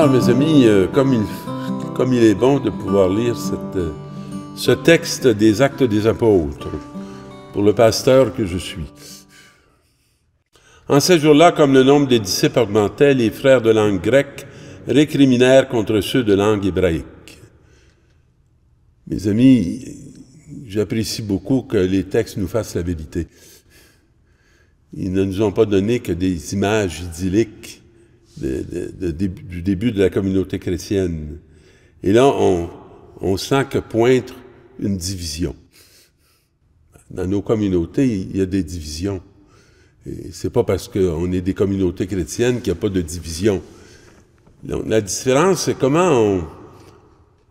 Alors, mes amis, comme il est bon de pouvoir lire ce texte des Actes des Apôtres pour le pasteur que je suis. En ces jours-là, comme le nombre des disciples augmentait, les frères de langue grecque récriminèrent contre ceux de langue hébraïque. Mes amis, j'apprécie beaucoup que les textes nous fassent la vérité. Ils ne nous ont pas donné que des images idylliques du début de la communauté chrétienne. Et là, on sent que pointe une division. Dans nos communautés, il y a des divisions. Et c'est pas parce qu'on est des communautés chrétiennes qu'il n'y a pas de division. Donc, la différence, c'est comment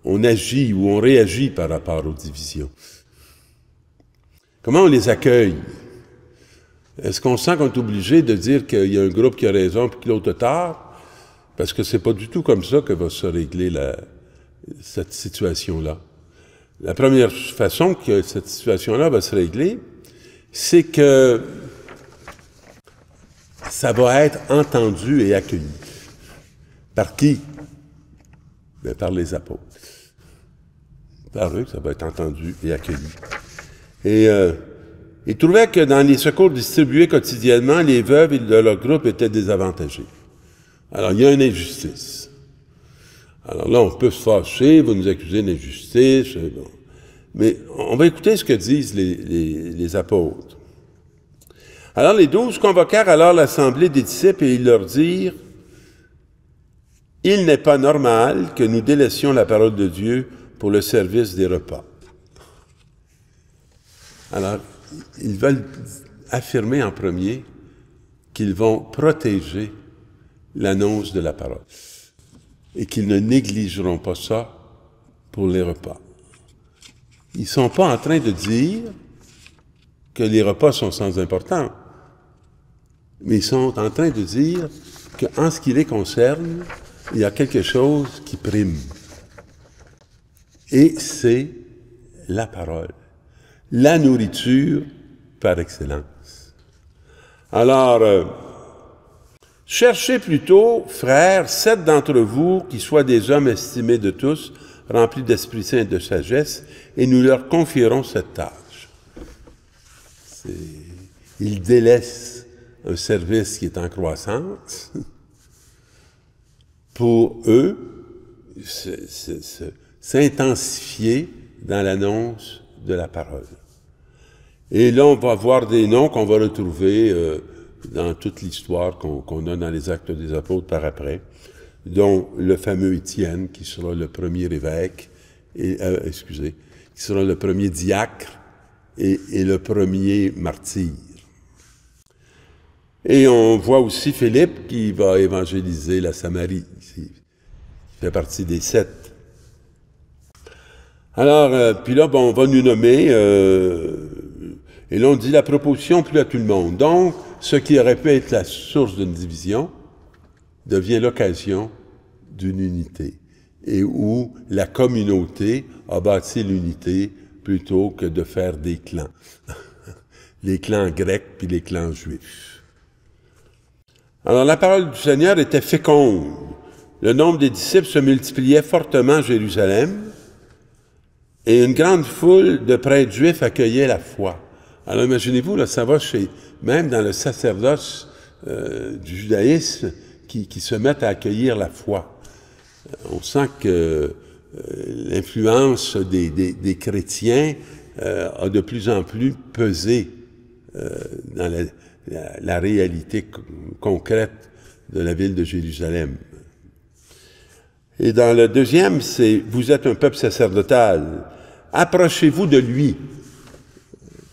on agit ou on réagit par rapport aux divisions. Comment on les accueille? Est-ce qu'on sent qu'on est obligé de dire qu'il y a un groupe qui a raison et que l'autre a tort? Parce que c'est pas du tout comme ça que va se régler cette situation-là. La première façon que cette situation-là va se régler, c'est que ça va être entendu et accueilli. Par qui? Bien, par les apôtres. Par eux, ça va être entendu et accueilli. Et ils trouvaient que dans les secours distribués quotidiennement, les veuves de leur groupe étaient désavantagées. Alors, il y a une injustice. Alors là, on peut se fâcher, vous nous accusez d'injustice. Bon. Mais on va écouter ce que disent les apôtres. Alors, les 12 convoquèrent alors l'assemblée des disciples et ils leur dirent « Il n'est pas normal que nous délaissions la parole de Dieu pour le service des repas. » Alors, ils veulent affirmer en premier qu'ils vont protéger l'annonce de la parole et qu'ils ne négligeront pas ça pour les repas. Ils ne sont pas en train de dire que les repas sont sans importance, mais ils sont en train de dire qu'en ce qui les concerne, il y a quelque chose qui prime. Et c'est la parole. La nourriture par excellence. Alors, cherchez plutôt, frères, 7 d'entre vous qui soient des hommes estimés de tous, remplis d'Esprit Saint et de sagesse, et nous leur confierons cette tâche. Ils délaissent un service qui est en croissance pour eux s'intensifier dans l'annonce de la parole. Et là, on va voir des noms qu'on va retrouver dans toute l'histoire qu'on a dans les Actes des Apôtres par après, dont le fameux Étienne, qui sera le premier évêque, qui sera le premier diacre et le premier martyr. Et on voit aussi Philippe qui va évangéliser la Samarie, qui fait partie des 7. Alors, puis là, bon, on va nous nommer, et là on dit la proposition plut à tout le monde. Donc, ce qui aurait pu être la source d'une division devient l'occasion d'une unité, et où la communauté a bâti l'unité plutôt que de faire des clans. Les clans grecs puis les clans juifs. Alors, la parole du Seigneur était féconde. Le nombre des disciples se multipliait fortement à Jérusalem, et une grande foule de prêtres juifs accueillait la foi. Alors imaginez-vous, là, ça va même dans le sacerdoce du judaïsme qui se mettent à accueillir la foi. On sent que l'influence des chrétiens a de plus en plus pesé dans la réalité concrète de la ville de Jérusalem. Et dans le deuxième, c'est « Vous êtes un peuple sacerdotal. Approchez-vous de lui. »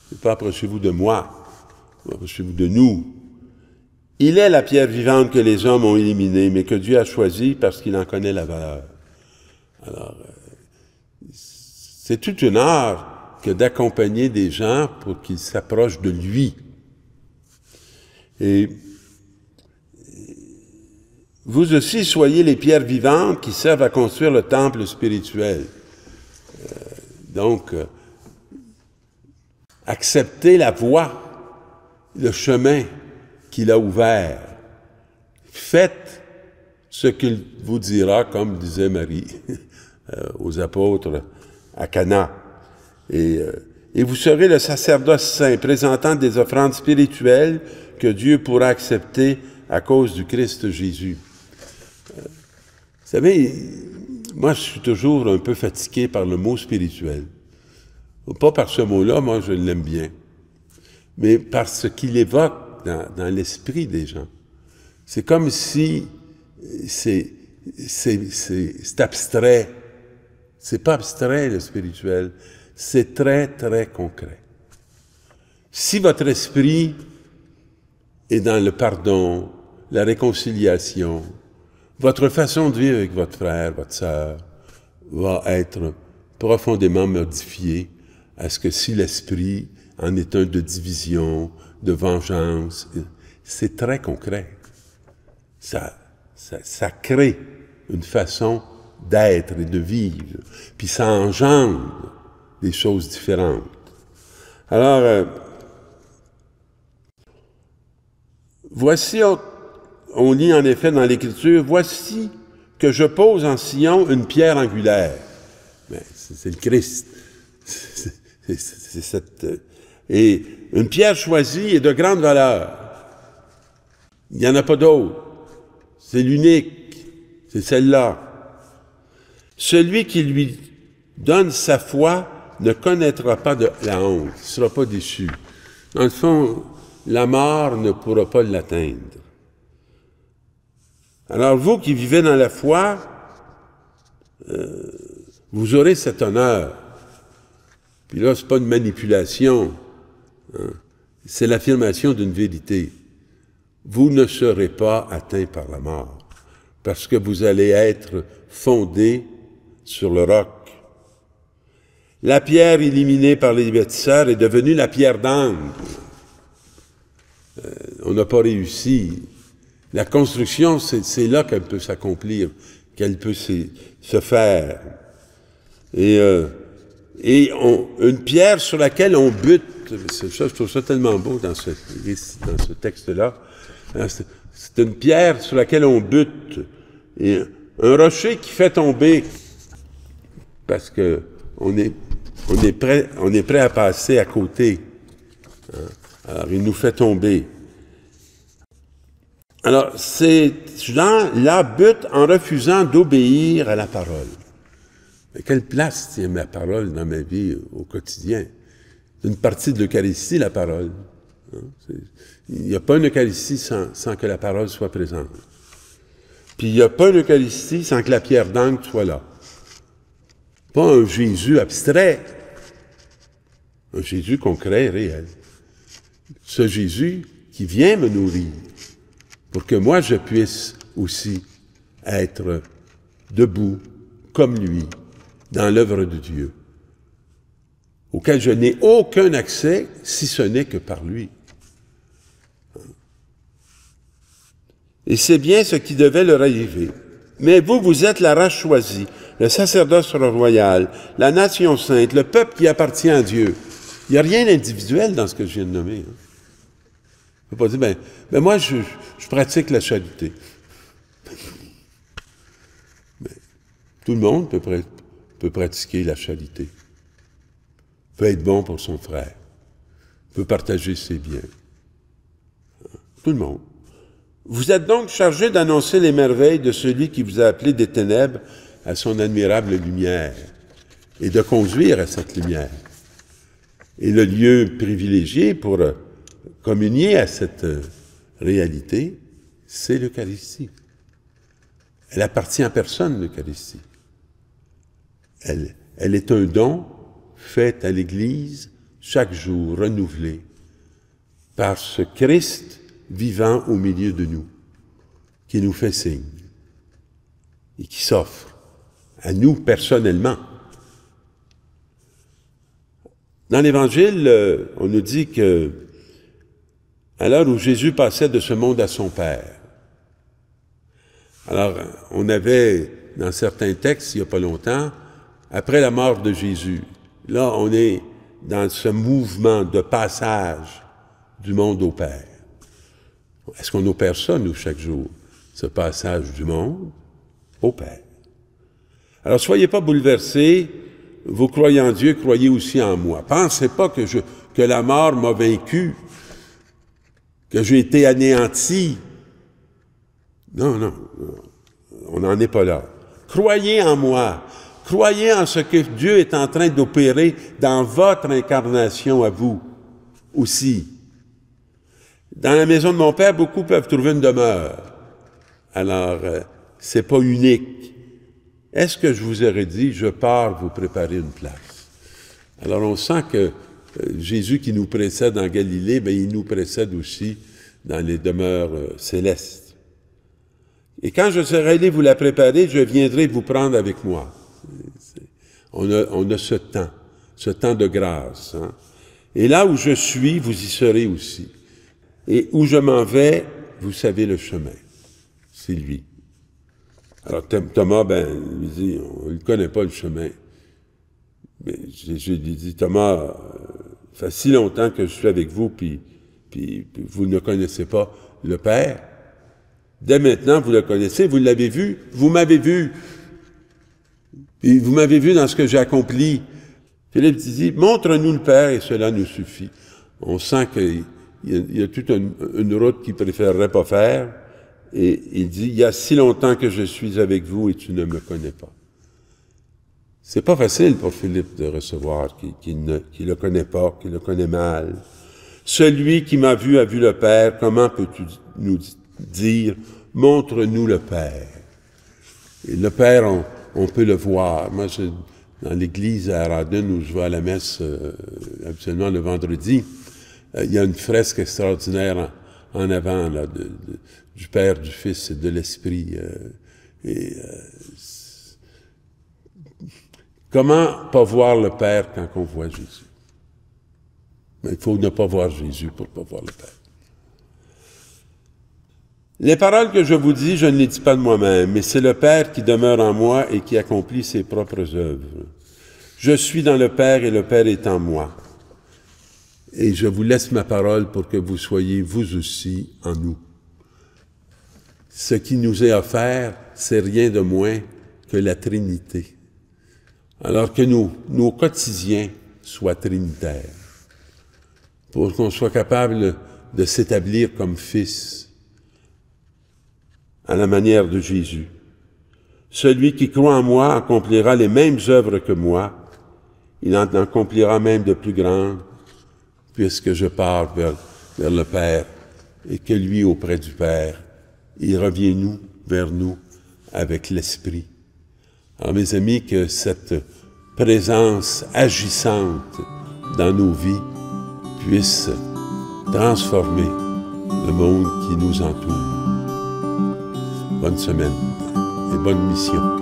C'est pas « approchez-vous de moi. » Approchez-vous de nous. Il est la pierre vivante que les hommes ont éliminée, mais que Dieu a choisie parce qu'il en connaît la valeur. Alors, c'est toute une art que d'accompagner des gens pour qu'ils s'approchent de lui. Et vous aussi, soyez les pierres vivantes qui servent à construire le temple spirituel. Donc, acceptez la voie, le chemin qu'il a ouvert. Faites ce qu'il vous dira, comme disait Marie aux apôtres à Cana. Et vous serez le sacerdoce saint, présentant des offrandes spirituelles que Dieu pourra accepter à cause du Christ Jésus. Vous savez, moi, je suis toujours un peu fatigué par le mot spirituel. Pas par ce mot-là, moi, je l'aime bien, mais par ce qu'il évoque dans l'esprit des gens. C'est comme si c'est abstrait. C'est pas abstrait, le spirituel. C'est très, très concret. Si votre esprit est dans le pardon, la réconciliation, votre façon de vivre avec votre frère, votre sœur, va être profondément modifiée à ce que si l'esprit en est un de division, de vengeance, c'est très concret. Ça crée une façon d'être et de vivre, puis ça engendre des choses différentes. Alors, voici, on lit en effet dans l'Écriture, « Voici que je pose en Sion une pierre angulaire. » C'est le Christ. Et une pierre choisie et de grande valeur. Il n'y en a pas d'autre. C'est l'unique. C'est celle-là. Celui qui lui donne sa foi ne connaîtra pas de la honte. Il ne sera pas déçu. Dans le fond, la mort ne pourra pas l'atteindre. Alors, vous qui vivez dans la foi, vous aurez cet honneur. Puis là, ce n'est pas une manipulation, hein? C'est l'affirmation d'une vérité. Vous ne serez pas atteint par la mort, parce que vous allez être fondé sur le roc. La pierre éliminée par les bâtisseurs est devenue la pierre d'angle. On n'a pas réussi. La construction, c'est là qu'elle peut s'accomplir, qu'elle peut se faire. Et une pierre sur laquelle on bute, je trouve ça tellement beau dans ce texte-là. C'est une pierre sur laquelle on bute. Et un rocher qui fait tomber, parce que on est prêt à passer à côté. Hein? Alors, il nous fait tomber. Alors, ces gens-là butent en refusant d'obéir à la parole. Mais quelle place tient ma parole dans ma vie au quotidien? C'est une partie de l'Eucharistie, la parole. Hein? Il n'y a pas une Eucharistie sans que la parole soit présente. Puis il n'y a pas une Eucharistie sans que la pierre d'angle soit là. Pas un Jésus abstrait, un Jésus concret et réel. Ce Jésus qui vient me nourrir pour que moi je puisse aussi être debout comme lui dans l'œuvre de Dieu, auquel je n'ai aucun accès si ce n'est que par lui. Et c'est bien ce qui devait leur arriver. Mais vous êtes la race choisie, le sacerdoce royal, la nation sainte, le peuple qui appartient à Dieu. Il n'y a rien d'individuel dans ce que je viens de nommer. Hein. On ne peut pas dire, ben moi, je pratique la charité. Mais tout le monde peut pratiquer la charité. Peut être bon pour son frère. Peut partager ses biens. Tout le monde. Vous êtes donc chargés d'annoncer les merveilles de celui qui vous a appelé des ténèbres à son admirable lumière et de conduire à cette lumière. Et le lieu privilégié pour communier à cette réalité, c'est l'Eucharistie. Elle appartient à personne, l'Eucharistie. Elle est un don fait à l'Église chaque jour, renouvelé par ce Christ vivant au milieu de nous, qui nous fait signe et qui s'offre à nous personnellement. Dans l'Évangile, on nous dit que à l'heure où Jésus passait de ce monde à son Père, alors on avait dans certains textes, il n'y a pas longtemps, après la mort de Jésus, là on est dans ce mouvement de passage du monde au Père. Est-ce qu'on opère ça, nous, chaque jour? ce passage du monde au Père. Alors, soyez pas bouleversés, vous croyez en Dieu, croyez aussi en moi. Pensez pas que la mort m'a vaincu, que j'ai été anéanti. Non, non, on n'en est pas là. Croyez en moi. Croyez en ce que Dieu est en train d'opérer dans votre incarnation à vous aussi. Dans la maison de mon Père, beaucoup peuvent trouver une demeure. Alors, c'est pas unique. Est-ce que je vous aurais dit, je pars vous préparer une place? Alors, on sent que Jésus qui nous précède en Galilée, bien, il nous précède aussi dans les demeures célestes. Et quand je serai allé vous la préparer, je viendrai vous prendre avec moi. On a ce temps de grâce. Hein? Et là où je suis, vous y serez aussi. Et où je m'en vais, vous savez le chemin. C'est lui. Alors Thomas, ben, il dit, on ne connaît pas le chemin. Mais je lui dis, Thomas, ça fait si longtemps que je suis avec vous, puis vous ne connaissez pas le Père. Dès maintenant, vous le connaissez, vous l'avez vu, vous m'avez vu. Et vous m'avez vu dans ce que j'ai accompli. Philippe dit, montre-nous le Père et cela nous suffit. On sent qu'il y a toute une route qu'il préférerait pas faire. Et il dit, il y a si longtemps que je suis avec vous et tu ne me connais pas. C'est pas facile pour Philippe de recevoir qu'il le connaît pas, qu'il le connaît mal. Celui qui m'a vu a vu le Père. Comment peux-tu nous dire, montre-nous le Père? Et le Père, on peut le voir. Moi, dans l'église à Araden, où je vais à la messe habituellement le vendredi, il y a une fresque extraordinaire en avant là, du Père, du Fils et de l'Esprit. Comment pas voir le Père quand on voit Jésus? Mais il faut ne pas voir Jésus pour ne pas voir le Père. Les paroles que je vous dis, je ne les dis pas de moi-même, mais c'est le Père qui demeure en moi et qui accomplit ses propres œuvres. Je suis dans le Père et le Père est en moi. Et je vous laisse ma parole pour que vous soyez vous aussi en nous. Ce qui nous est offert, c'est rien de moins que la Trinité. Alors que nos quotidiens soient trinitaires, pour qu'on soit capable de s'établir comme fils, à la manière de Jésus. Celui qui croit en moi accomplira les mêmes œuvres que moi, il en accomplira même de plus grandes, puisque je pars vers le Père, et que lui, auprès du Père, il revient vers nous avec l'Esprit. Alors, mes amis, que cette présence agissante dans nos vies puisse transformer le monde qui nous entoure. Bonne semaine et bonne mission.